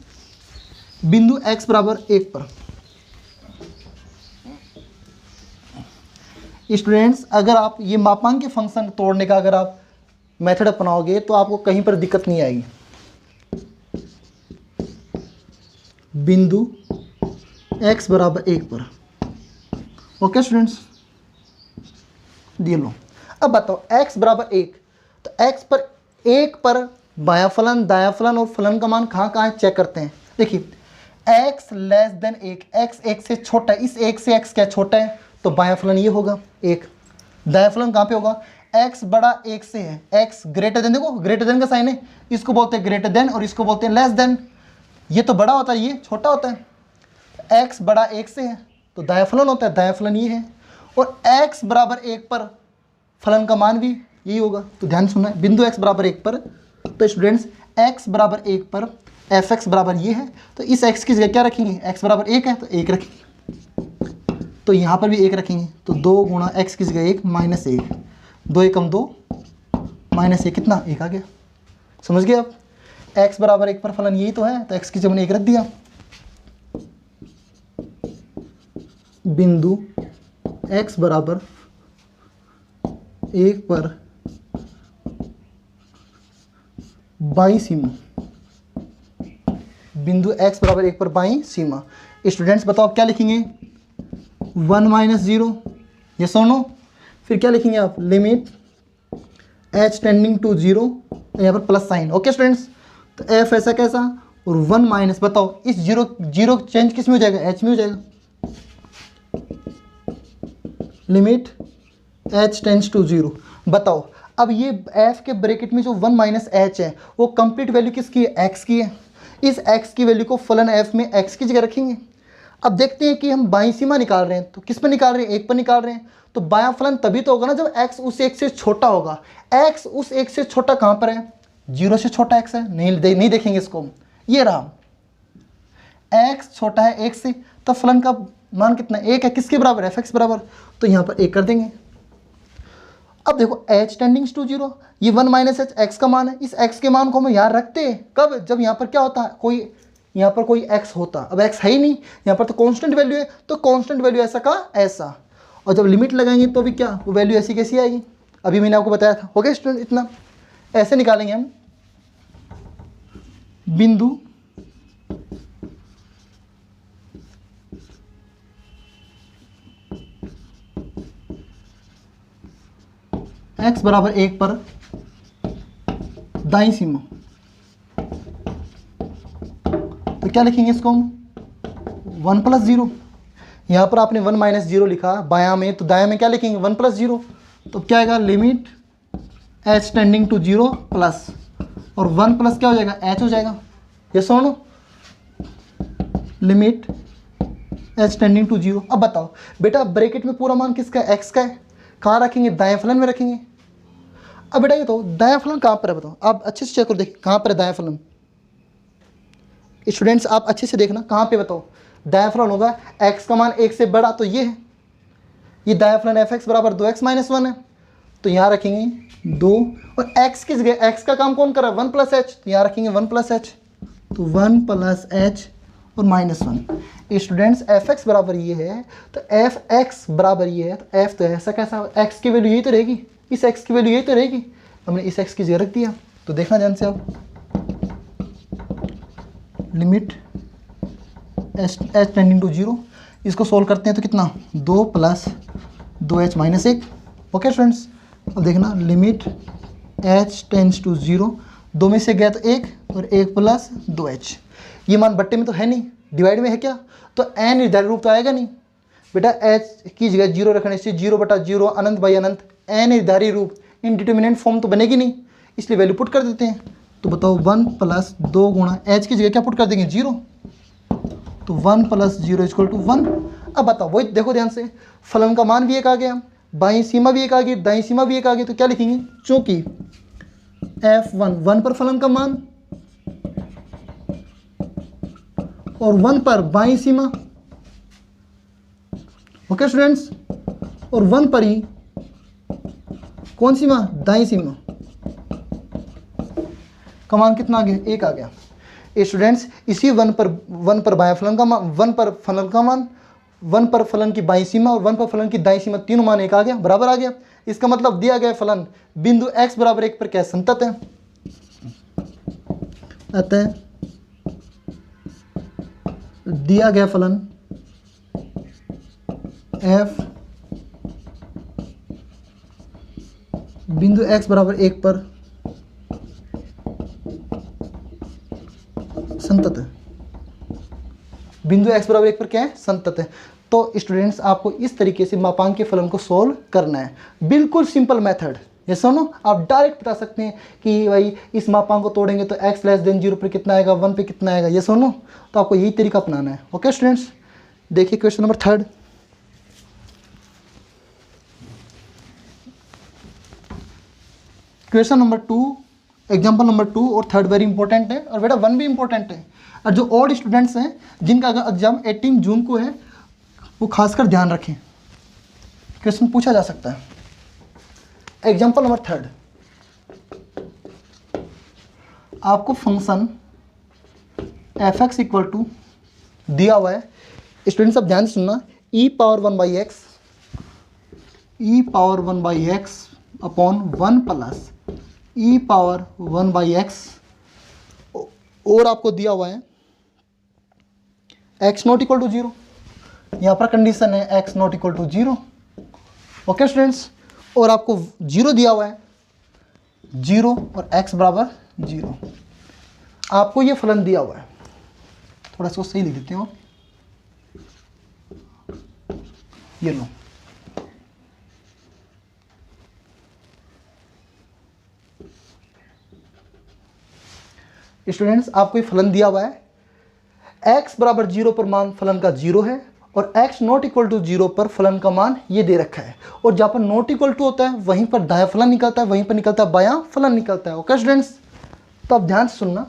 बिंदु x बराबर 1 पर। स्टूडेंट्स अगर आप ये मापांक के फंक्शन तोड़ने का अगर आप मेथड अपनाओगे तो आपको कहीं पर दिक्कत नहीं आएगी। बिंदु x बराबर 1 पर। ओके स्टूडेंट्स, दिए लो। अब बताओ x बराबर 1, तो x पर 1 पर बायां फलन, दायां फलन और फलन का मान कहाँ कहाँ है चेक करते हैं। देखिए x लेस देन 1, x 1 से छोटा है, इस 1 से x क्या छोटा है, तो बायां फलन ये होगा 1। दायां फलन कहाँ पे होगा, x बड़ा 1 से है, x ग्रेटर देन, देखो ग्रेटर देन का साइन है, इसको बोलते हैं ग्रेटर देन और इसको बोलते हैं लेस देन। ये तो बड़ा होता है, ये छोटा होता है, x बड़ा 1 से है तो दायां फलन होता है, दायां फलन ये है। और x बराबर 1 पर फलन का मान भी यही होगा। तो ध्यान सुनना है, बिंदु x बराबर 1 पर, तो स्टूडेंट्स x बराबर 1 पर fx बराबर ये है, तो इस x की जगह क्या रखेंगे, x बराबर 1 है तो 1 रखेंगे, तो यहाँ पर भी 1 रखेंगे, तो 2 गुणा x की जगह 1 माइनस 1, 2 एकम 2 माइनस 1 कितना 1 आ गया। समझ गए आप, x बराबर 1 पर फलन यही तो है, तो x की जगह मैंने 1 रख दिया। बिंदु x बराबर 1 पर बाईं सीमा, बिंदु x बराबर 1 पर बाईं सीमा। स्टूडेंट्स बताओ क्या लिखेंगे, 1 माइनस 0, ये सुनो, फिर क्या लिखेंगे आप, लिमिट h टेंडिंग टू 0, यहाँ पर प्लस साइन। ओके स्टूडेंट्स, तो f ऐसा कैसा, और 1 माइनस, बताओ इस जीरो चेंज किस में हो जाएगा, h में हो जाएगा, लिमिट h टेंड्स टू 0। बताओ अब ये f के ब्रैकेट में जो 1 माइनस h है वो कंप्लीट वैल्यू किसकी है, x की है। इस x की वैल्यू को फलन f में x की जगह रखेंगे। अब देखते हैं कि हम बाईं सीमा निकाल रहे हैं, तो किस पर निकाल रहे हैं, 1 पर निकाल रहे हैं, तो बायां फलन तभी तो होगा ना जब x उस 1 से छोटा होगा। x उस 1 से छोटा कहाँ पर है, 0 से छोटा x है, नहीं देखेंगे इसको, ये रहा, x छोटा है 1 से, तब फलन का मान कितना 1 है, किसके बराबर, fx बराबर, तो यहाँ पर 1 कर देंगे। अब देखो h टेंडिंग्स टू 0, ये 1 माइनस h x का मान है, इस x के मान को हम यहाँ रखते हैं कब, जब यहाँ पर क्या होता है, कोई यहाँ पर कोई x होता, अब x है ही नहीं, यहाँ पर तो कांस्टेंट वैल्यू है, तो कांस्टेंट वैल्यू ऐसा का ऐसा, और जब लिमिट लगाएंगे तो भी क्या वो वैल्यू ऐसी कैसी आएगी, अभी मैंने आपको बताया था। हो गया स्टूडेंट, इतना ऐसे निकालेंगे हम बिंदु x बराबर 1 पर दाईं सीमा, तो क्या लिखेंगे इसको हम 1 प्लस 0, यहाँ पर आपने 1 माइनस 0 लिखा बायां में, तो दायां में क्या लिखेंगे 1 प्लस 0, तो क्या आएगा, limit h tending to 0 plus, और 1 प्लस क्या हो जाएगा, h हो जाएगा, ये सुनो, लिमिट h टेंडिंग टू 0। अब बताओ बेटा ब्रैकेट में पूरा मान किसका है, x का है, कहाँ रखेंगे, दाएं फलन में रखेंगे। अब बेटा ये तो दायां फलन कहाँ पर है, बताओ आप अच्छे से चेक करो, देखिए कहाँ पर है दायां फलन, स्टूडेंट्स आप अच्छे से देखना कहाँ पे, बताओ दायां फलन होगा x का मान 1 से बड़ा, तो ये है, ये दायां फलन fx बराबर 2x माइनस 1 है, तो यहाँ रखेंगे 2, और x की जगह x का काम कौन कर रहा है, 1 प्लस h, तो यहाँ रखेंगे 1 प्लस h, तो 1 प्लस h और माइनस 1। स्टूडेंट्स fx बराबर ये है, तो fx बराबर ये है, तो f तो ऐसा कैसा, x की वैल्यू यही तो रहेगी, इस x की वैल्यू यही तो रहेगी, हमने इस x की जगह रख दिया। तो देखना ध्यान से आप, लिमिट h टेंडिंग टू 0, इसको सोल्व करते हैं तो कितना 2 plus 2h minus 1। Okay students, अब देखना लिमिट h टेंड्स टू 0, 2 में से गया तो 1 और 1 प्लस 2h, ये मान बट्टे में तो है नहीं, डिवाइड में है क्या, तो n निर्धारित रूप तो आएगा नहीं बेटा, h की जगह 0 रखने से 0/0 अनंत बाई अनंत, n निर्धारित रूप इनडिटर्मिनेंट फॉर्म तो बनेगी नहीं, इसलिए वैल्यू पुट कर देते हैं। तो बताओ 1 प्लस 2 गुणा h की जगह क्या पुट कर देंगे 0, तो 1 प्लस 0 इक्वल टू 1। अब बताओ वही देखो ध्यान से, फलन का मान भी 1 आ गया, बाईं सीमा भी 1 आ गई, दाईं सीमा भी 1 आ गई, तो क्या लिखेंगे, चूंकि f1 1 पर फलन का मान और 1 पर बाईं सीमा, ओके स्टूडेंट्स, और 1 पर ही कौन सीमा, दाईं सीमा का मान कितना आ गया, 1 आ गया। स्टूडेंट्स इसी 1 पर बाएं फलन का मान, 1 पर फलन का मान, 1 पर फलन की बाईं सीमा और 1 पर फलन की दाईं सीमा, तीनों मान 1 आ गया, बराबर आ गया। इसका मतलब दिया गया फलन बिंदु x बराबर 1 पर क्या संतत है, अतः दिया गया फलन f बिंदु x बराबर 1 पर संतत है। बिंदु x बराबर 1 पर क्या है, संतत है। तो स्टूडेंट्स आपको इस तरीके से मापांक के फलन को सोल्व करना है, बिल्कुल सिंपल मेथड। ये सुनो, आप डायरेक्ट बता सकते हैं कि भाई इस मापांक को तोड़ेंगे तो x लेस देन 0 पर कितना आएगा, 1 पे कितना आएगा। ये सुनो, तो आपको यही तरीका अपनाना है। ओके स्टूडेंट्स, देखिए question number 3। Question number 2, example number 2 और 3 वेरी इंपॉर्टेंट है, और बेटा 1 भी इंपॉर्टेंट है। और जो और स्टूडेंट्स हैं जिनका अगर एग्जाम 18 जून को है, वो खासकर ध्यान रखें, क्वेश्चन पूछा जा सकता है। एग्जाम्पल नंबर 3, आपको फंक्शन f(x) इक्वल टू दिया हुआ है। स्टूडेंट्स आप ध्यान से सुनना, e power 1/x upon 1 plus e power 1/x, और आपको दिया हुआ है x नॉट इक्वल टू 0। यहाँ पर कंडीशन है x not equal to 0। Okay students, और आपको 0 दिया हुआ है, 0 और x बराबर 0। आपको ये फलन दिया हुआ है, थोड़ा इसको सही लिख देते हो, ये लो। स्टूडेंट्स आपको ये फलन दिया हुआ है, x बराबर 0 पर मान फलन का 0 है, और x नॉट इक्वल टू 0 पर फलन का मान ये दे रखा है। और जहाँ पर नॉट इक्वल टू होता है वहीं पर दायां फलन निकलता है, वहीं पर निकलता है बायां फलन निकलता है। ओके स्टूडेंट्स, तो आप ध्यान से सुनना,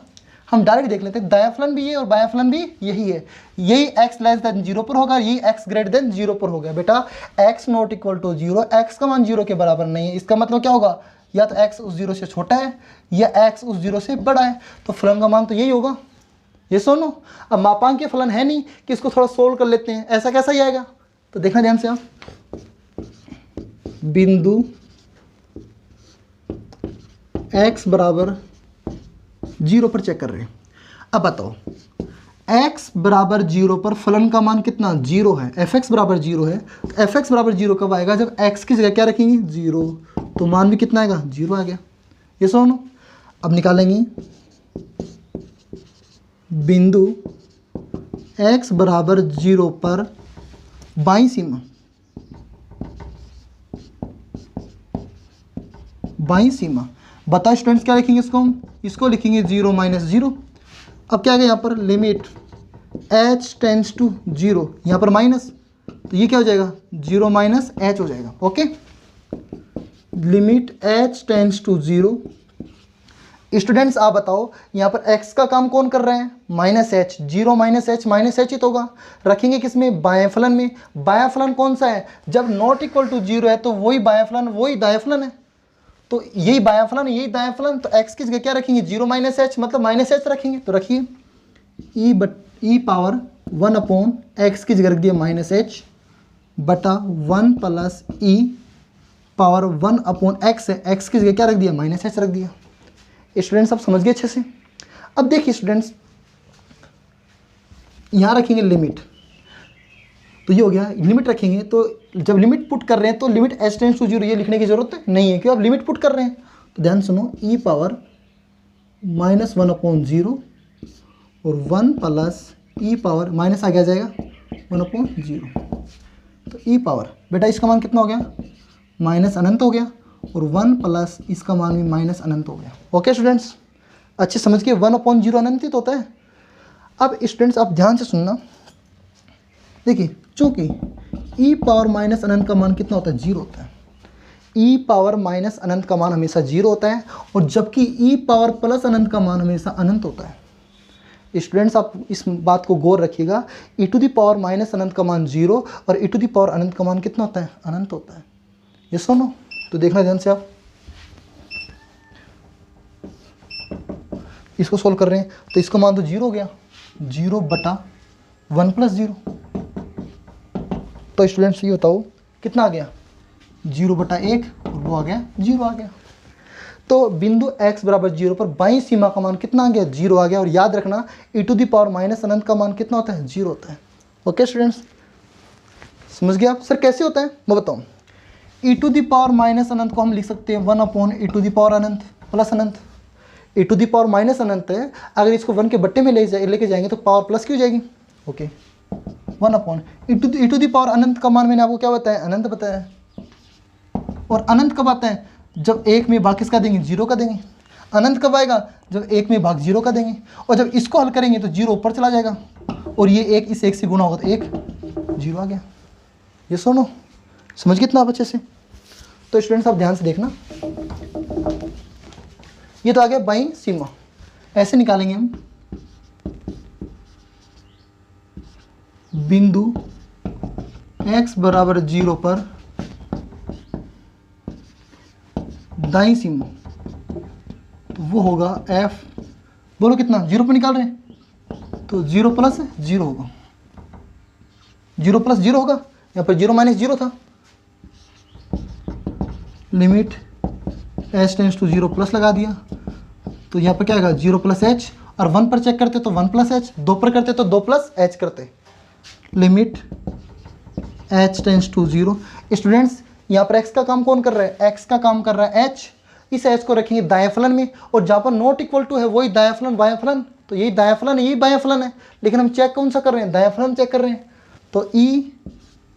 हम डायरेक्ट देख लेते हैं, दायां फलन भी ये और बायां फलन भी यही है। यही x लेस देन 0 पर होगा, यही x ग्रेटर देन 0 पर होगा। बेटा x not equal to 0, x का मान 0 के बराबर नहीं है, इसका मतलब क्या होगा, या तो x उस 0 से छोटा है या x उस 0 से बड़ा है, तो फलन का मान तो यही होगा। ये सुनो, अब मापांक के फलन है नहीं कि इसको थोड़ा सोल्व कर लेते हैं, ऐसा कैसा ही आएगा। तो देखना ध्यान से आप, बिंदु x बराबर 0 पर चेक कर रहे हैं। अब बताओ x बराबर 0 पर फलन का मान कितना, 0 है। f(x) बराबर 0 है, तो f(x) बराबर 0 कब आएगा, जब x की जगह क्या रखेंगे, 0, तो मान भी कितना आएगा, 0 आ गया। ये सुनो, अब निकालेंगे बिंदु x बराबर 0 पर बाईं सीमा, बाईं सीमा। बताओ स्टूडेंट्स क्या लिखेंगे इसको, हम इसको लिखेंगे 0 माइनस 0। अब क्या है यहाँ पर, लिमिट h टेंस टू 0, यहाँ पर माइनस, तो ये क्या हो जाएगा, 0 माइनस h हो जाएगा। Okay, limit h tends to 0। Students आप बताओ यहाँ पर x का काम कौन कर रहे हैं, माइनस h, 0 माइनस h ही तो होगा। रखेंगे किसमें, बाएं फलन में। बायां फलन कौन सा है, जब नॉट इक्वल टू 0 है तो वही बायां फलन वही दायां फलन है, तो यही बायां फलन यही दायां फलन, तो x की जगह क्या रखेंगे, 0 माइनस h, मतलब माइनस h रखेंगे। तो रखिए e पावर 1 अपॉन x की जगह रख दिया माइनस h बटा 1 plus e power 1 upon x है, x की जगह क्या रख दिया, माइनस h रख दिया। स्टूडेंट्स आप समझ गए अच्छे से। अब देखिए स्टूडेंट्स, यहाँ रखेंगे लिमिट, तो ये हो गया, लिमिट रखेंगे, तो जब लिमिट पुट कर रहे हैं तो लिमिट h टेंस टू 0 ये लिखने की जरूरत नहीं है, क्यों, आप लिमिट पुट कर रहे हैं। तो ध्यान सुनो, e पावर माइनस 1 अपॉन 0 और 1 प्लस e पावर माइनस आ गया जाएगा 1 अपॉन 0, तो e पावर बेटा इसका मान कितना हो गया, माइनस अनंत हो गया, और 1 प्लस इसका मान भी माइनस अनंत हो गया। ओके स्टूडेंट्स, अच्छे समझ के, 1 अपॉन 0 अनंत ही तो होता है। अब स्टूडेंट्स आप ध्यान से सुनना, देखिए चूंकि e पावर माइनस अनंत का मान कितना होता है, 0 होता है। e पावर माइनस अनंत का मान हमेशा 0 होता है, और जबकि e पावर प्लस अनंत का मान हमेशा अनंत होता है। स्टूडेंट्स आप इस बात को गौर रखिएगा, e to the power minus अनंत का मान 0 और e टू द पावर अनंत का मान कितना होता है, अनंत होता है। ये सुनो, तो देखना ध्यान से आप, इसको सोल्व कर रहे हैं तो इसका मान तो 0 हो गया, 0 बटा 1 प्लस 0, तो स्टूडेंट्स ये बताओ कितना आ गया, 0 बटा 1, और वो आ गया 0 आ गया। तो बिंदु x बराबर 0 पर बाईं सीमा का मान कितना आ गया, 0 आ गया। और याद रखना e to the power minus अनंत का मान कितना होता है, 0 होता है। ओके स्टूडेंट्स, समझ गए आप। सर कैसे होता है मैं बताऊँ, e to the power minus अनंत को हम लिख सकते हैं 1 upon e to the power अनंत प्लस अनंत। e to the power minus अनंत है, अगर इसको 1 के बट्टे में लेके जाएंगे तो पावर प्लस की हो जाएगी, okay 1 upon E to the power अनंत का मान मैंने आपको क्या बताया, अनंत बताया। और अनंत कब आता है, जब 1 में भाग किसका देंगे, 0 का देंगे। अनंत कब आएगा, जब 1 में भाग 0 का देंगे। और जब इसको हल करेंगे तो 0 ऊपर चला जाएगा और ये 1 इस 1 से गुणा होगा तो 1 0 आ गया। ये सुनो, समझ कितना आप अच्छे से। तो स्टूडेंट्स आप ध्यान से देखना, ये तो आ गया बाई सीमा। ऐसे निकालेंगे हम बिंदु x बराबर 0 पर दाईं सीमा, तो वो होगा f, बोलो कितना, 0 पर निकाल रहे हैं तो 0 प्लस 0 होगा, 0 प्लस 0 होगा, यहाँ पर 0 माइनस 0 था। Limit h tends to 0 plus लगा दिया, तो यहाँ पर क्या आएगा 0 प्लस h, और 1 पर चेक करते तो 1 प्लस h, 2 पर करते तो 2 प्लस h करते। Limit h tends to 0। Students यहाँ पर x का काम कौन कर रहा है, x का काम कर रहा है h। इस h को रखेंगे दाएं फलन में, और जहाँ पर नॉट इक्वल टू है वही दाएं फलन बाएं फलन, तो यही दाएं फलन है, यही बाएं फलन है, लेकिन हम चेक कौन सा कर रहे हैं, दाएं फलन चेक कर रहे हैं। तो e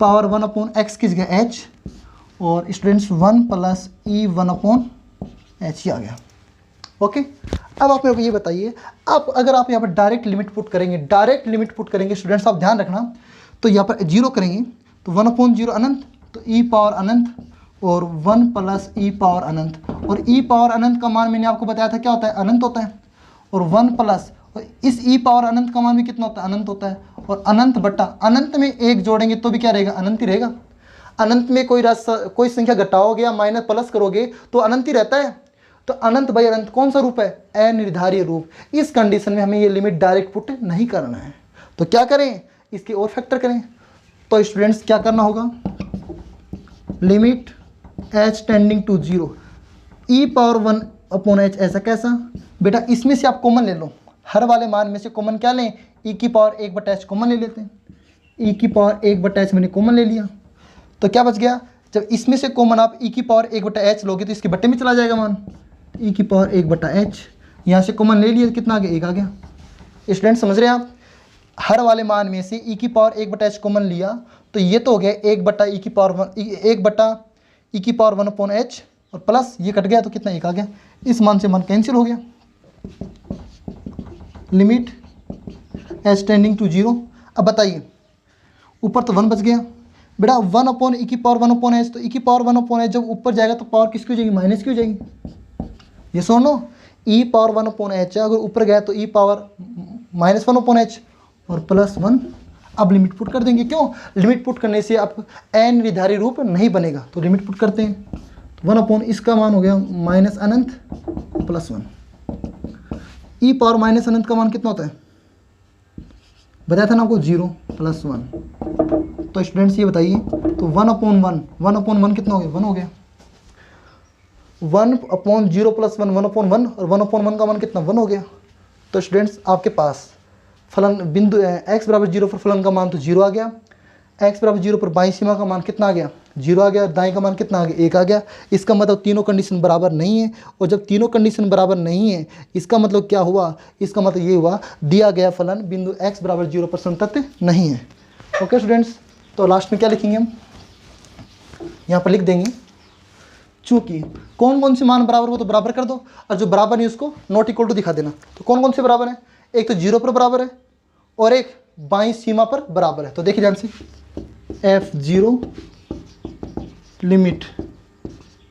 पावर 1 अपॉन x की जगह h, और स्टूडेंट्स 1 प्लस ई 1 अपॉन h ही आ गया। ओके, अब आप मेरे को ये बताइए, आप अगर आप यहाँ पर डायरेक्ट लिमिट पुट करेंगे, स्टूडेंट्स आप ध्यान रखना, तो यहाँ पर 0 करेंगे तो 1 अपॉन 0 अनंत, तो e पावर अनंत और 1 प्लस ई पावर अनंत, और e पावर अनंत का मान मैंने आपको बताया था क्या होता है, अनंत होता है, और 1 प्लस इस e पावर अनंत का मान भी कितना होता है, अनंत होता है, और अनंत बट्टा अनंत में 1 जोड़ेंगे तो भी क्या रहेगा, अनंत ही रहेगा। अनंत में कोई संख्या घटाओगे या माइनस प्लस करोगे तो अनंत ही रहता है। तो अनंत बाई अनंत कौन सा रूप है, अनिर्धारीय रूप। इस कंडीशन में हमें ये लिमिट डायरेक्ट पुट नहीं करना है, तो क्या करें, इसके और फैक्टर करें। तो स्टूडेंट्स क्या करना होगा, limit h tending to 0 e power 1 upon h। ऐसा कैसा बेटा, इसमें से आप कॉमन ले लो, हर वाले मान में से कॉमन क्या लें, e की पावर 1/h कॉमन ले लेते हैं। e की पावर 1/h मैंने कॉमन ले लिया, तो क्या बच गया, जब इसमें से कॉमन आप e की पावर 1/h लोगे तो इसके बट्टे में चला जाएगा मान, e की पावर 1/h, यहाँ से कॉमन ले लिया, कितना आ गया, 1 आ गया। स्टूडेंट समझ रहे हैं आप, हर वाले मान में से e की पावर 1/h कॉमन लिया, तो ये तो हो गया 1/e की पावर 1/e की पावर 1 अपॉन h, और प्लस ये कट गया तो कितना, 1 आ गया। इस मान से मान कैंसिल हो गया। Limit h tending to 0। अब बताइए, ऊपर तो 1 बच गया बेटा, 1 अपॉन e की पावर 1 अपॉन h, तो e की पावर 1 अपॉन h जब ऊपर जाएगा तो पावर किसकी हो जाएगी, माइनस की हो जाएगी। ये सुनो, e पावर 1 अपॉन h अगर ऊपर गया तो e power minus 1 upon h और प्लस 1। अब लिमिट पुट कर देंगे, क्यों, लिमिट पुट करने से आप अनिर्धारित रूप नहीं बनेगा, तो लिमिट पुट करते हैं। 1 अपॉन इसका मान हो गया माइनस अनंत प्लस 1। ई पावर माइनस अनंत का मान कितना होता है, बताया था ना आपको, 0 प्लस 1। तो स्टूडेंट्स ये बताइए, तो 1 अपॉन 1 कितना हो गया, 1 हो गया। 1 अपॉन 0 प्लस 1 1 अपॉन 1, और 1 अपॉन 1 का मान कितना, 1 हो गया। तो स्टूडेंट्स आपके पास फलन बिंदु x बराबर 0 पर फलन का मान तो 0 आ गया, x बराबर 0 पर बाईं सीमा का मान कितना आ गया, 0 आ गया, दाएं का मान कितना आ गया, 1 आ गया। इसका मतलब तीनों कंडीशन बराबर नहीं है, और जब तीनों कंडीशन बराबर नहीं है इसका मतलब क्या हुआ, इसका मतलब ये हुआ दिया गया फलन बिंदु x बराबर 0 पर संतत नहीं है। ओके स्टूडेंट्स, तो लास्ट में क्या लिखेंगे हम, यहाँ पर लिख देंगे, चूँकि कौन कौन से मान बराबर हो तो बराबर कर दो, और जो बराबर नहीं उसको नॉट इक्वल टू दिखा देना। तो कौन कौन से बराबर है, एक तो 0 पर बराबर है और एक बाईं सीमा पर बराबर है। तो देखिए ध्यान से, f0 limit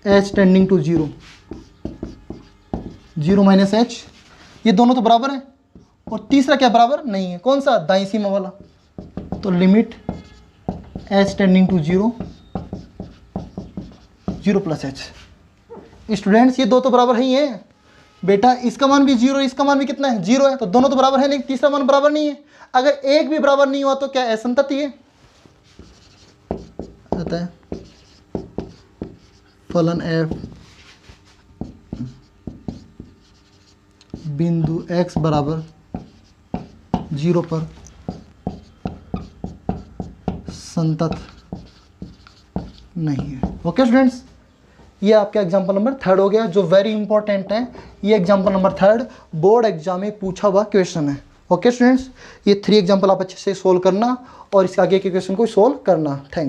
h tending to 0 0 minus h, ये दोनों तो बराबर है, और तीसरा क्या बराबर नहीं है, कौन सा, दाईं सीमा वाला। तो limit h tending to 0 0 plus h। Students ये दो तो बराबर ही है बेटा, इसका मान भी 0, इसका मान भी कितना है, 0 है, तो दोनों तो बराबर है, लेकिन तीसरा मान बराबर नहीं है। अगर एक भी बराबर नहीं हुआ तो क्या असंतति है, आता है फलन f बिंदु x बराबर 0 पर संतत नहीं है। ओके स्टूडेंट्स, ये आपका एग्जाम्पल नंबर 3 हो गया, जो वेरी इंपॉर्टेंट है। ये एग्जाम्पल नंबर 3 बोर्ड एग्जाम में पूछा हुआ क्वेश्चन है। ओके स्टूडेंट्स, ये 3 एग्जाम्पल आप अच्छे से सोल्व करना और इसके आगे के क्वेश्चन को सोल्व करना। थैंक